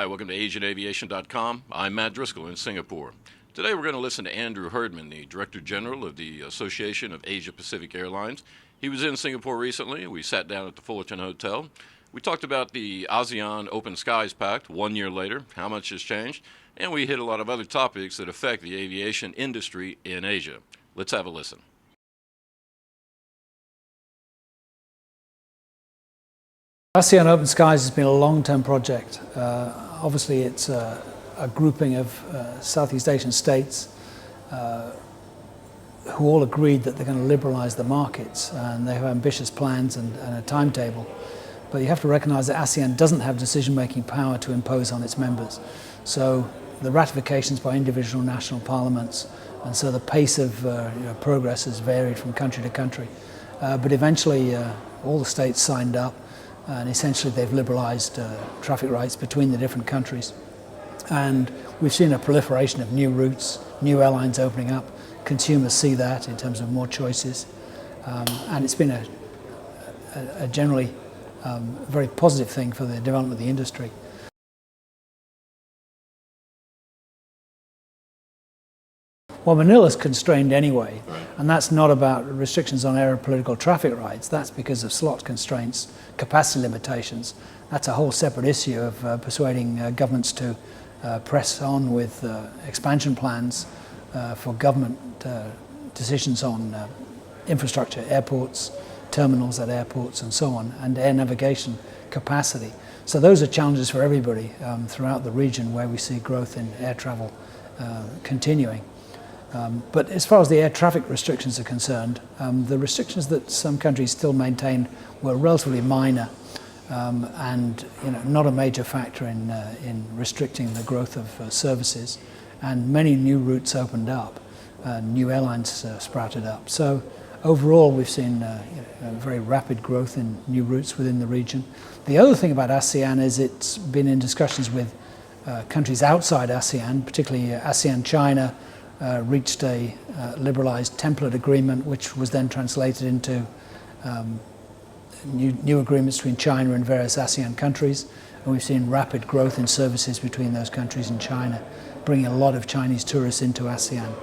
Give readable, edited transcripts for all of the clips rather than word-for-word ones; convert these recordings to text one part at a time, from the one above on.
Hi, welcome to AsianAviation.com. I'm Matt Driskill in Singapore. Today we're going to listen to Andrew Herdman, the Director General of the Association of Asia Pacific Airlines. He was in Singapore recently. We sat down at the Fullerton Hotel. We talked about the ASEAN Open Skies pact 1 year later, how much has changed, and we hit a lot of other topics that affect the aviation industry in Asia. Let's have a listen. ASEAN Open Skies has been a long-term project. Obviously, it's a grouping of Southeast Asian states who all agreed that they're going to liberalize the markets, and they have ambitious plans and a timetable. But you have to recognize that ASEAN doesn't have decision-making power to impose on its members. So the ratifications by individual national parliaments, and so the pace of progress has varied from country to country. But eventually, all the states signed up. And essentially they've liberalised traffic rights between the different countries. And we've seen a proliferation of new routes, new airlines opening up. Consumers see that in terms of more choices. And it's been a generally very positive thing for the development of the industry. Well, Manila's constrained anyway, and that's not about restrictions on aeropolitical traffic rights. That's because of slot constraints, capacity limitations. That's a whole separate issue of persuading governments to press on with expansion plans for government decisions on infrastructure, airports, terminals at airports and so on, and air navigation capacity. So those are challenges for everybody throughout the region where we see growth in air travel continuing. But as far as the air traffic restrictions are concerned, the restrictions that some countries still maintain were relatively minor and not a major factor in restricting the growth of services. And many new routes opened up, new airlines sprouted up. So overall, we've seen very rapid growth in new routes within the region. The other thing about ASEAN is it's been in discussions with countries outside ASEAN, particularly ASEAN China. Reached a liberalised template agreement, which was then translated into new agreements between China and various ASEAN countries. And we've seen rapid growth in services between those countries and China, bringing a lot of Chinese tourists into ASEAN.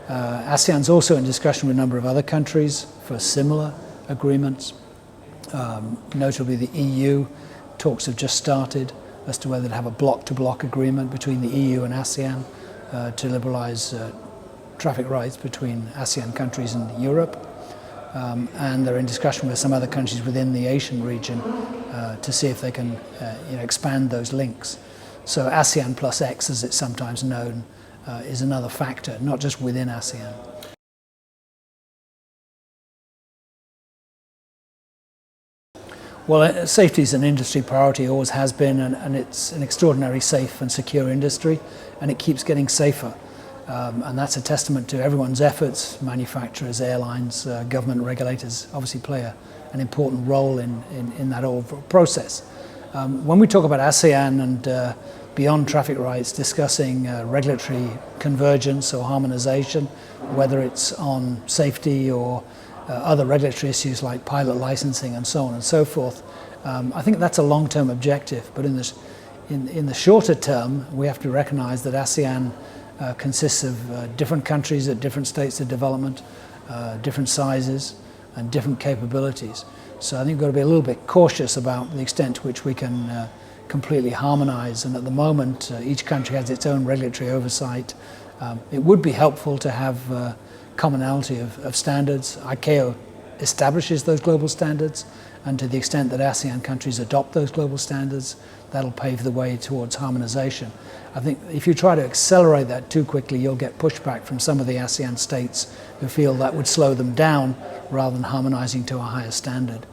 ASEAN's also in discussion with a number of other countries for similar agreements. Notably, the EU talks have just started as to whether to have a block-to-block agreement between the EU and ASEAN to liberalise traffic rights between ASEAN countries and Europe. And they're in discussion with some other countries within the Asian region to see if they can expand those links. So ASEAN plus X, as it's sometimes known, is another factor, not just within ASEAN. Well, safety is an industry priority, always has been, and it's an extraordinarily safe and secure industry, and it keeps getting safer. And that's a testament to everyone's efforts. Manufacturers, airlines, government regulators obviously play an important role in that overall process. When we talk about ASEAN and beyond traffic rights, discussing regulatory convergence or harmonization, whether it's on safety or other regulatory issues like pilot licensing and so on and so forth. I think that's a long-term objective, but in the shorter term, we have to recognize that ASEAN consists of different countries at different states of development, different sizes and different capabilities. So I think we've got to be a little bit cautious about the extent to which we can completely harmonize, and at the moment each country has its own regulatory oversight. It would be helpful to have commonality of standards. ICAO establishes those global standards, and to the extent that ASEAN countries adopt those global standards, that'll pave the way towards harmonization. I think if you try to accelerate that too quickly, you'll get pushback from some of the ASEAN states who feel that would slow them down rather than harmonizing to a higher standard.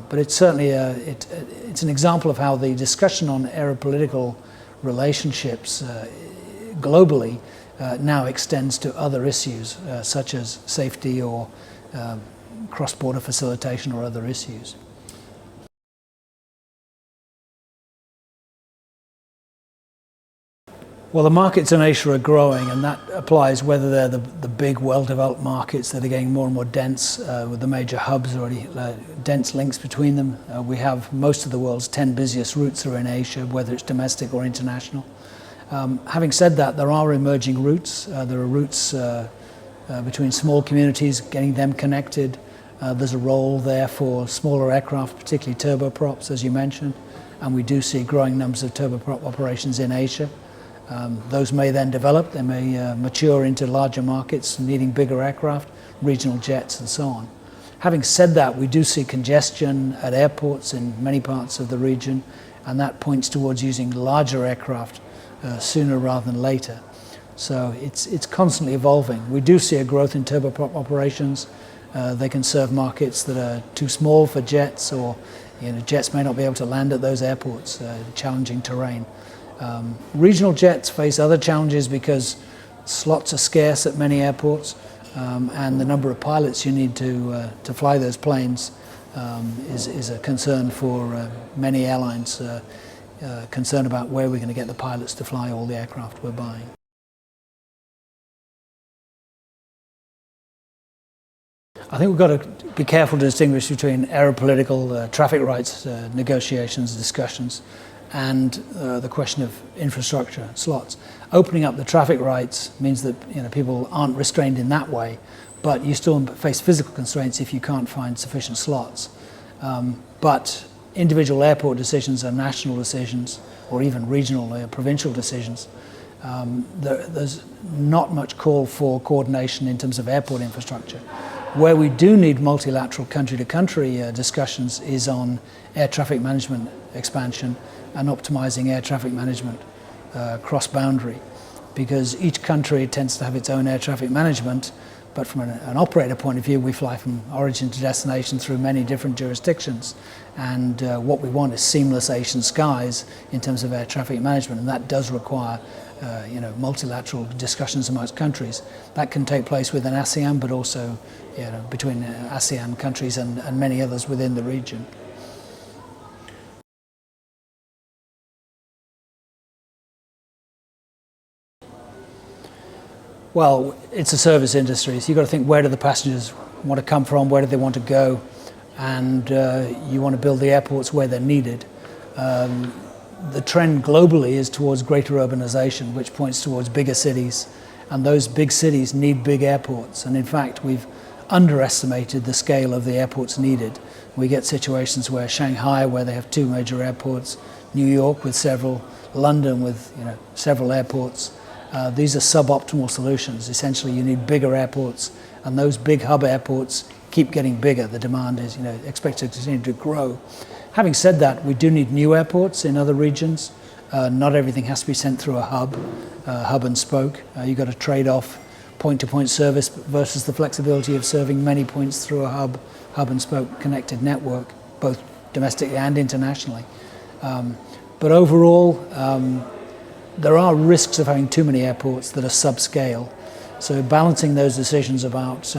But it's certainly it's an example of how the discussion on aeropolitical relationships globally now extends to other issues such as safety or cross-border facilitation or other issues. Well, the markets in Asia are growing, and that applies whether they're the big, well-developed markets that are getting more and more dense with the major hubs already, dense links between them. We have most of the world's 10 busiest routes are in Asia, whether it's domestic or international. Having said that, there are emerging routes. There are routes between small communities, getting them connected. There's a role there for smaller aircraft, particularly turboprops, as you mentioned, and we do see growing numbers of turboprop operations in Asia. Those may then develop, they may mature into larger markets needing bigger aircraft, regional jets and so on. Having said that, we do see congestion at airports in many parts of the region, and that points towards using larger aircraft sooner rather than later. So it's constantly evolving. We do see a growth in turboprop operations. They can serve markets that are too small for jets, or jets may not be able to land at those airports, challenging terrain. Regional jets face other challenges because slots are scarce at many airports, and the number of pilots you need to fly those planes is a concern for many airlines, concerned about where we're going to get the pilots to fly all the aircraft we're buying. I think we've got to be careful to distinguish between aeropolitical traffic rights negotiations, discussions, and the question of infrastructure, slots. Opening up the traffic rights means that people aren't restrained in that way, but you still face physical constraints if you can't find sufficient slots. But individual airport decisions are national decisions, or even regional or provincial decisions. There's not much call for coordination in terms of airport infrastructure. Where we do need multilateral country-to-country discussions is on air traffic management expansion and optimizing air traffic management cross-boundary, because each country tends to have its own air traffic management, but from an operator point of view, we fly from origin to destination through many different jurisdictions, and what we want is seamless Asian skies in terms of air traffic management, and that does require multilateral discussions amongst countries. That can take place within ASEAN, but also between ASEAN countries and many others within the region. Well, it's a service industry, so you've got to think, where do the passengers want to come from, where do they want to go, and you want to build the airports where they're needed. The trend globally is towards greater urbanization, which points towards bigger cities, and those big cities need big airports, and in fact we've underestimated the scale of the airports needed. We get situations where Shanghai, where they have 2 major airports, New York with several, London with several airports. These are suboptimal solutions. Essentially, you need bigger airports, and those big hub airports keep getting bigger. The demand is expected to continue to grow. Having said that, we do need new airports in other regions. Not everything has to be sent through a hub and spoke. You've got to trade off point-to-point service versus the flexibility of serving many points through a hub and spoke connected network, both domestically and internationally. But overall, there are risks of having too many airports that are subscale. So balancing those decisions about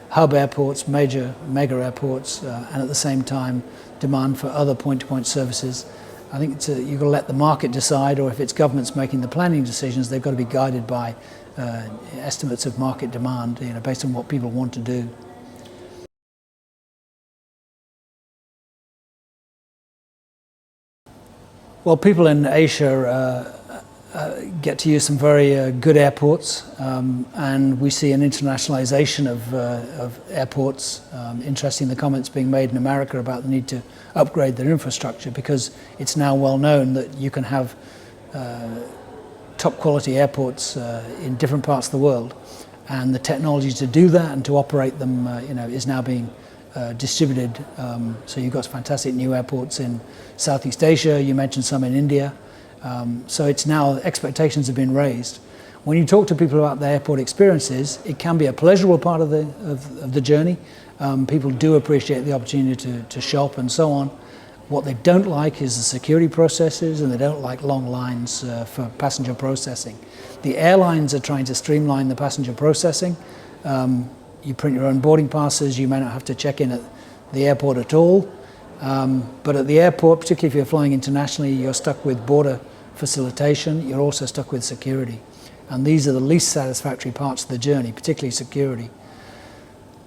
hub airports, mega airports, and at the same time demand for other point-to-point services. I think you've got to let the market decide, or if it's governments making the planning decisions, they've got to be guided by estimates of market demand, based on what people want to do. Well, people in Asia get to use some very good airports, and we see an internationalization of airports. Interesting, the comments being made in America about the need to upgrade their infrastructure, because it's now well known that you can have top quality airports in different parts of the world, and the technology to do that and to operate them is now being distributed. So you've got fantastic new airports in Southeast Asia, you mentioned some in India. So it's now, expectations have been raised. When you talk to people about their airport experiences, it can be a pleasurable part of the journey. People do appreciate the opportunity to shop and so on. What they don't like is the security processes, and they don't like long lines for passenger processing. The airlines are trying to streamline the passenger processing. You print your own boarding passes, you may not have to check in at the airport at all. But at the airport, particularly if you're flying internationally, you're stuck with border facilitation, you're also stuck with security. And these are the least satisfactory parts of the journey, particularly security.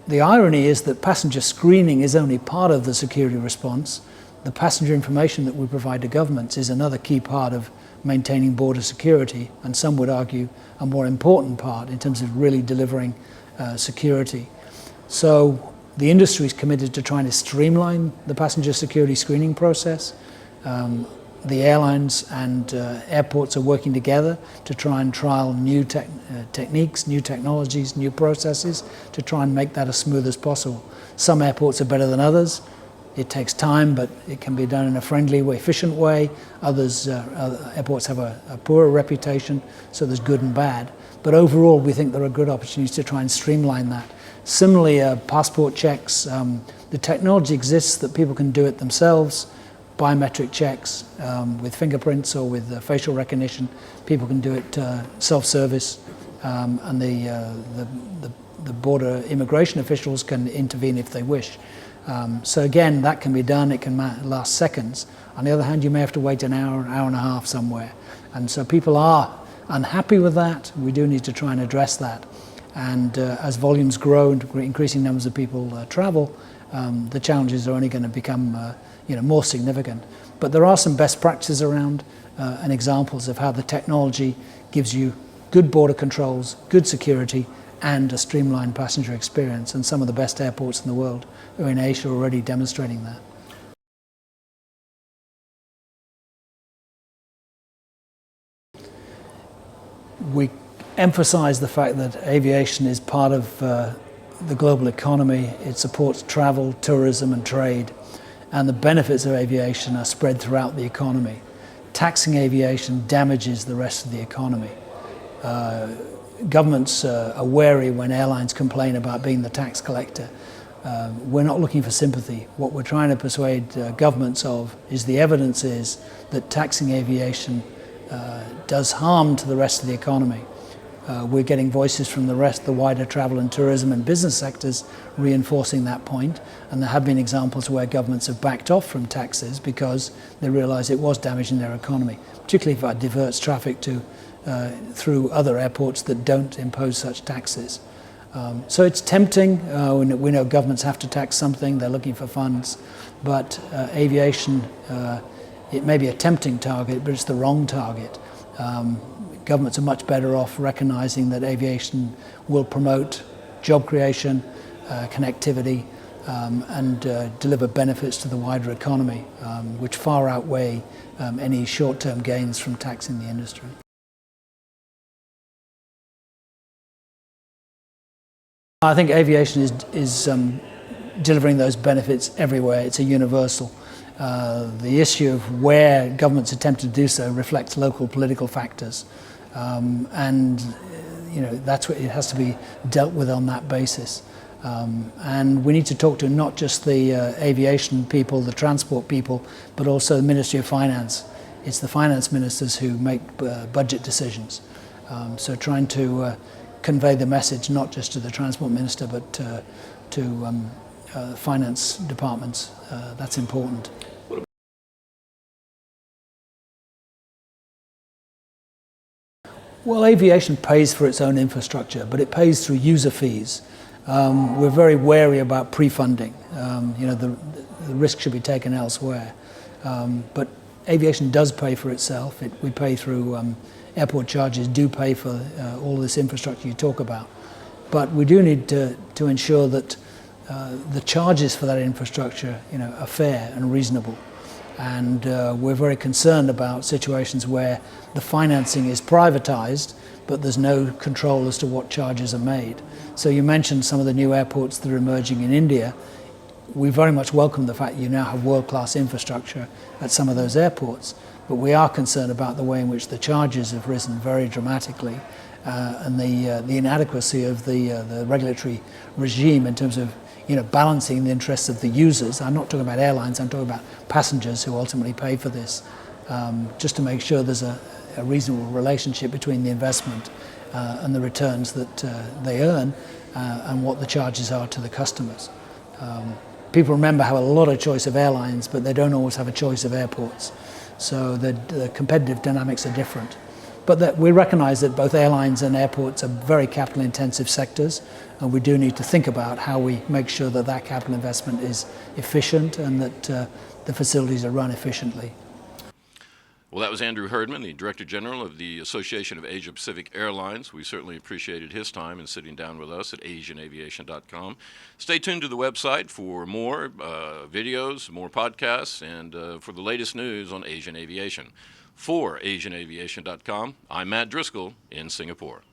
The irony is that passenger screening is only part of the security response. The passenger information that we provide to governments is another key part of maintaining border security, and some would argue a more important part in terms of really delivering security. So the industry is committed to trying to streamline the passenger security screening process. The airlines and airports are working together to try and trial new techniques, new technologies, new processes to try and make that as smooth as possible. Some airports are better than others. It takes time, but it can be done in a friendly way, efficient way. Other airports have a poorer reputation, so there's good and bad. But overall, we think there are good opportunities to try and streamline that. Similarly, passport checks, the technology exists that people can do it themselves. Biometric checks with fingerprints or with facial recognition. People can do it self-service, and the border immigration officials can intervene if they wish. So again, that can be done. It can last seconds. On the other hand, you may have to wait an hour and a half somewhere. And so people are unhappy with that. We do need to try and address that. And as volumes grow and increasing numbers of people travel, the challenges are only going to become more significant. But there are some best practices around and examples of how the technology gives you good border controls, good security, and a streamlined passenger experience. And some of the best airports in the world who are in Asia are already demonstrating that. We emphasize the fact that aviation is part of the global economy. It supports travel, tourism, and trade. And the benefits of aviation are spread throughout the economy. Taxing aviation damages the rest of the economy. Governments are wary when airlines complain about being the tax collector. We're not looking for sympathy. What we're trying to persuade governments of is the evidence is that taxing aviation does harm to the rest of the economy. We're getting voices from the wider travel and tourism and business sectors reinforcing that point, and there have been examples where governments have backed off from taxes because they realise it was damaging their economy, particularly if it diverts traffic through other airports that don't impose such taxes. So it's tempting. We know governments have to tax something, they're looking for funds, but aviation, it may be a tempting target, but it's the wrong target. Governments are much better off recognising that aviation will promote job creation, connectivity, and deliver benefits to the wider economy, which far outweigh any short-term gains from taxing the industry. I think aviation is delivering those benefits everywhere. It's a universal. The issue of where governments attempt to do so reflects local political factors. And that's what it has to be dealt with on that basis. And we need to talk to not just the aviation people, the transport people, but also the Ministry of Finance. It's the finance ministers who make budget decisions. So trying to convey the message not just to the transport minister, but to finance departments, that's important. Well, aviation pays for its own infrastructure, but it pays through user fees. We're very wary about pre-funding. The risk should be taken elsewhere. But aviation does pay for itself. We pay through airport charges, do pay for all this infrastructure you talk about. But we do need to ensure that the charges for that infrastructure are fair and reasonable. And we're very concerned about situations where the financing is privatized, but there's no control as to what charges are made. So you mentioned some of the new airports that are emerging in India. We very much welcome the fact that you now have world-class infrastructure at some of those airports, but we are concerned about the way in which the charges have risen very dramatically, and the inadequacy of the regulatory regime in terms of balancing the interests of the users. I'm not talking about airlines, I'm talking about passengers who ultimately pay for this, just to make sure there's a reasonable relationship between the investment and the returns that they earn and what the charges are to the customers. People remember have a lot of choice of airlines, but they don't always have a choice of airports. So the competitive dynamics are different. But that we recognize that both airlines and airports are very capital intensive sectors, and we do need to think about how we make sure that that capital investment is efficient and that the facilities are run efficiently. Well, that was Andrew Herdman, the Director General of the Association of Asia Pacific Airlines. We certainly appreciated his time and sitting down with us at ASEANaviation.com. Stay tuned to the website for more videos, more podcasts, and for the latest news on Asian aviation. For AsianAviation.com, I'm Matt Driskill in Singapore.